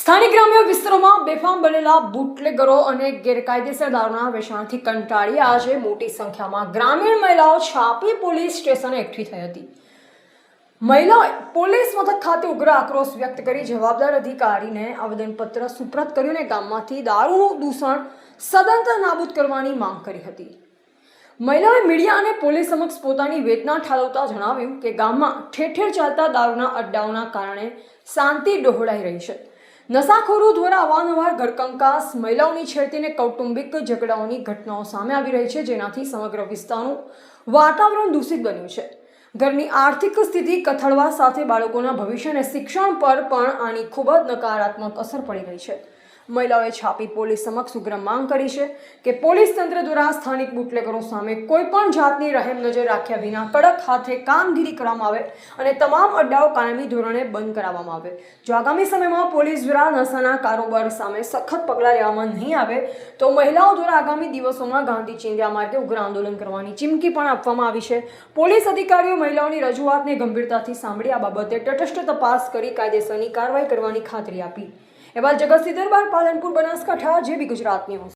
સ્થાનિક ગ્રામ્ય વિસ્તારોમાં બેફામ બનેલા બુટલેગરો અને ગેરકાયદેસર દારૂના વેચાણથી કંટાળી આજે મોટી સંખ્યામાં ગ્રામીણ મહિલાઓ છાપી પોલીસ સ્ટેશને એકઠી થઈ હતી। મહિલાઓએ પોલીસ મથક ખાતે ઉગ્ર આક્રોશ વ્યક્ત કરી જવાબદાર અધિકારીને આવેદનપત્ર સુપ્રત કર્યું અને ગામમાંથી દારૂનું દૂષણ સદંતર નાબૂદ કરવાની માંગ કરી હતી। મહિલાઓએ મીડિયા અને પોલીસ સમક્ષ પોતાની વેદના ઠાલવતા જણાવ્યું કે ગામમાં ઠેર ઠેર ચાલતા દારૂના અડ્ડાઓના કારણે શાંતિ ડહોળાઈ રહી છે। નશાખોરો દ્વારા અવારનવાર ગળકંકાસ, મહિલાઓની છેડતી અને કૌટુંબિક ઝઘડાઓની ઘટનાઓ સામે આવી રહી છે, જેનાથી સમગ્ર વિસ્તારનું વાતાવરણ દૂષિત બન્યું છે। ઘરની આર્થિક સ્થિતિ કથળવા સાથે બાળકોના ભવિષ્ય અને શિક્ષણ પર પણ આની ખૂબ જ નકારાત્મક અસર પડી રહી છે। મહિલાઓએ છાપી પોલીસ સમક્ષ ઉગ્ર માંગ કરી છે કે પોલીસ તંત્ર દ્વારા સ્થાનિક બુટલેગરો સામે કોઈ પણ જાતની રહેમ નજર રાખ્યા વિના કડક હાથે કામગીરી કરવામાં આવે અને તમામ અડ્ડાઓ કાયમી ધોરણે બંધ કરાવવામાં આવે। જો આગામી સમયમાં પોલીસ દ્વારા નશાના કારોબાર સામે સખત પગલાં લેવામાં નહીં આવે તો મહિલાઓ દ્વારા આગામી દિવસોમાં ગાંધી ચિંધ્યા માર્ગે ઉગ્ર આંદોલન કરવાની ચીમકી પણ આપવામાં આવી છે। પોલીસ અધિકારીઓ મહિલાઓની રજૂઆતને ગંભીરતાથી સાંભળી આ બાબતે તટસ્થ તપાસ કરી કાયદેસરની કાર્યવાહી કરવાની ખાતરી આપી। એવા જગતસિંહ દરબાર, પાલનપુર, બનાસકાંઠા, જેબી ગુજરાત ન્યૂઝ।